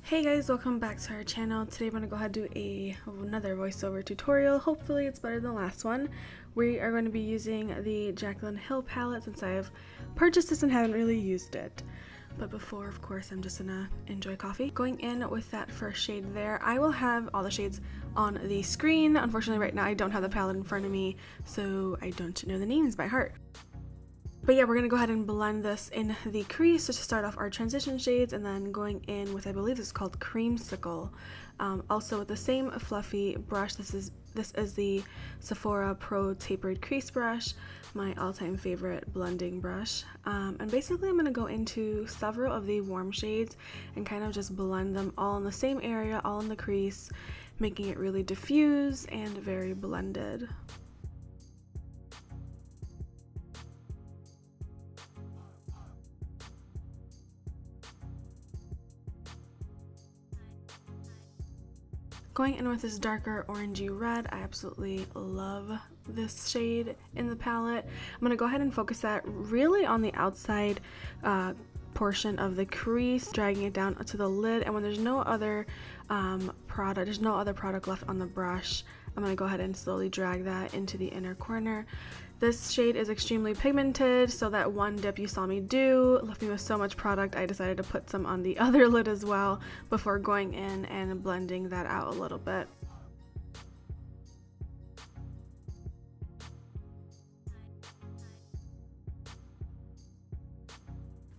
Hey guys, welcome back to our channel. Today I'm going to go ahead and do another voiceover tutorial. Hopefully it's better than the last one. We are going to be using the Jaclyn Hill palette since I've purchased this and haven't really used it. But before, of course, I'm just going to enjoy coffee. Going in with that first shade there, I will have all the shades on the screen. Unfortunately right now I don't have the palette in front of me, so I don't know the names by heart. But yeah, we're going to go ahead and blend this in the crease just to start off our transition shades, and then going in with, I believe this is called Creamsicle. Also with the same fluffy brush, this is the Sephora Pro Tapered Crease Brush, my all-time favorite blending brush. And basically I'm going to go into several of the warm shades and kind of just blend them all in the same area, all in the crease, making it really diffuse and very blended. Going in with this darker orangey red, I absolutely love this shade in the palette. I'm going to go ahead and focus that really on the outside portion of the crease, dragging it down to the lid, and when there's no other product left on the brush, I'm going to go ahead and slowly drag that into the inner corner. This shade is extremely pigmented, so that one dip you saw me do left me with so much product, I decided to put some on the other lid as well before going in and blending that out a little bit.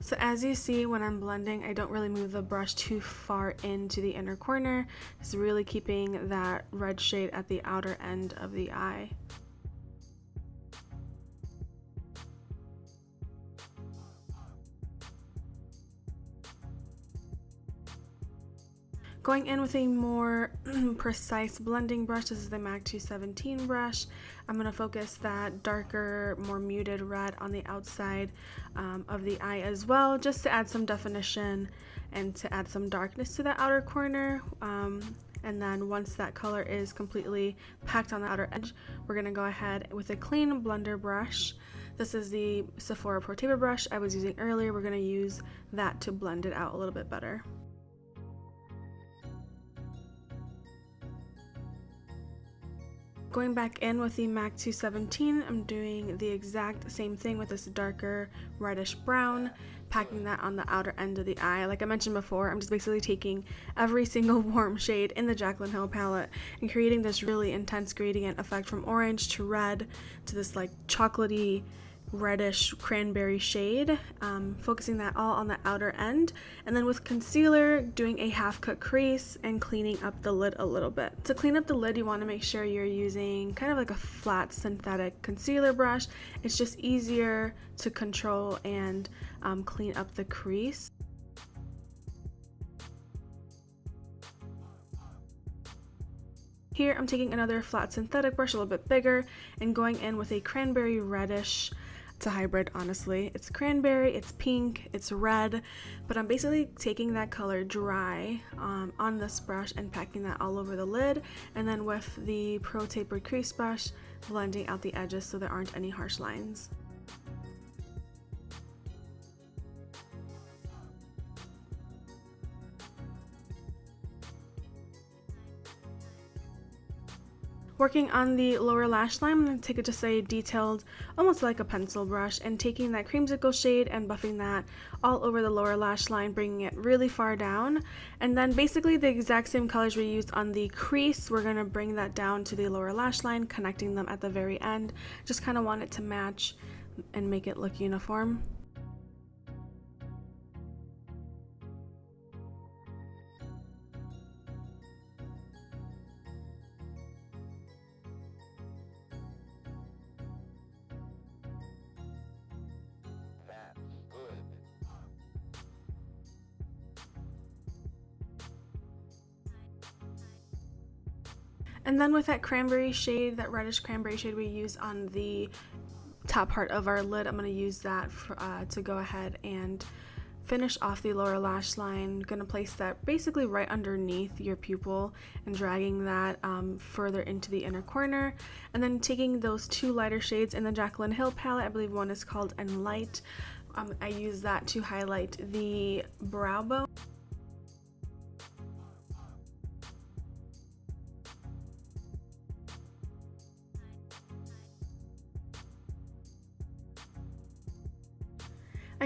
So as you see, when I'm blending, I don't really move the brush too far into the inner corner. It's really keeping that red shade at the outer end of the eye. Going in with a more precise blending brush, this is the MAC 217 brush. I'm going to focus that darker, more muted red on the outside of the eye as well, just to add some definition and to add some darkness to the outer corner. And then once that color is completely packed on the outer edge, we're going to go ahead with a clean blender brush. This is the Sephora Pro Taper brush I was using earlier. We're going to use that to blend it out a little bit better. Going back in with the MAC 217, I'm doing the exact same thing with this darker reddish brown, packing that on the outer end of the eye. Like I mentioned before, I'm just basically taking every single warm shade in the Jaclyn Hill palette and creating this really intense gradient effect from orange to red to this like chocolatey reddish cranberry shade, focusing that all on the outer end, and then with concealer doing a half cut crease and cleaning up the lid a little bit. To clean up the lid, you want to make sure you're using kind of like a flat synthetic concealer brush. It's just easier to control and clean up the crease. Here I'm taking another flat synthetic brush, a little bit bigger, and going in with a cranberry reddish. It's a hybrid, honestly. It's cranberry, it's pink, it's red, but I'm basically taking that color dry on this brush and packing that all over the lid, and then with the Pro Tapered Crease brush, blending out the edges so there aren't any harsh lines. Working on the lower lash line, I'm going to take just a detailed, almost like a pencil brush, and taking that creamsicle shade and buffing that all over the lower lash line, bringing it really far down. And then basically the exact same colors we used on the crease, we're going to bring that down to the lower lash line, connecting them at the very end. Just kind of want it to match and make it look uniform. And then with that cranberry shade, that reddish cranberry shade we used on the top part of our lid, I'm going to use that to go ahead and finish off the lower lash line. Going to place that basically right underneath your pupil and dragging that further into the inner corner. And then taking those two lighter shades in the Jaclyn Hill palette, I believe one is called Enlight. I use that to highlight the brow bone.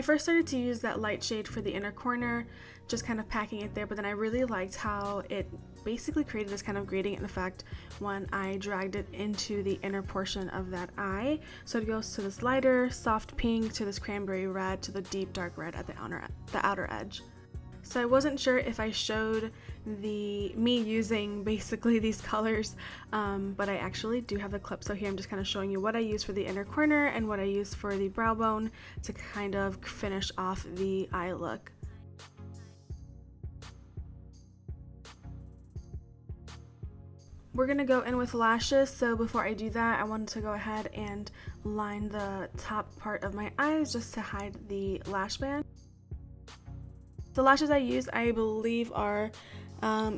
I first started to use that light shade for the inner corner, just kind of packing it there, but then I really liked how it basically created this kind of gradient effect when I dragged it into the inner portion of that eye. So it goes to this lighter, soft pink, to this cranberry red, to the deep dark red at the outer edge. So I wasn't sure if I showed me using basically these colors, but I actually do have the clip. So here I'm just kind of showing you what I use for the inner corner and what I use for the brow bone to kind of finish off the eye look. We're gonna go in with lashes, so before I do that, I wanted to go ahead and line the top part of my eyes just to hide the lash band. The lashes I use, I believe, are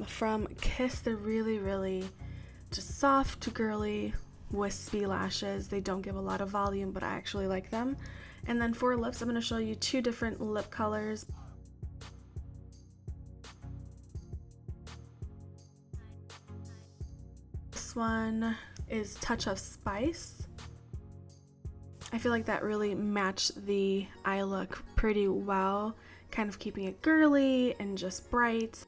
from Kiss. They're really just soft, girly, wispy lashes. They don't give a lot of volume, but I actually like them. And then for lips, I'm going to show you two different lip colors. This one is Touch of Spice. I feel like that really matched the eye look pretty well, kind of keeping it girly and just bright.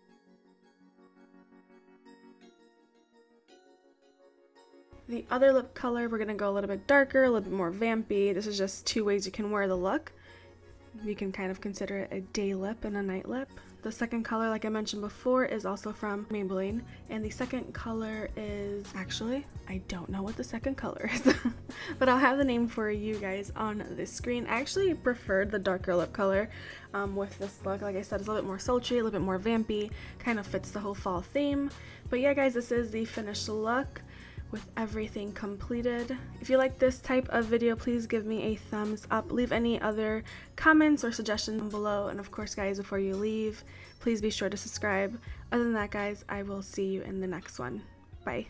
The other lip color, we're gonna go a little bit darker, a little bit more vampy. This is just two ways you can wear the look. You can kind of consider it a day lip and a night lip. The second color, like I mentioned before, is also from Maybelline, and the second color is, actually, I don't know what the second color is, but I'll have the name for you guys on the screen. I actually preferred the darker lip color with this look. Like I said, it's a little bit more sultry, a little bit more vampy, kind of fits the whole fall theme. But yeah, guys, this is the finished look with everything completed. If you like this type of video, please give me a thumbs up. Leave any other comments or suggestions below, and of course, guys, before you leave, please be sure to subscribe. Other than that, guys, I will see you in the next one. Bye.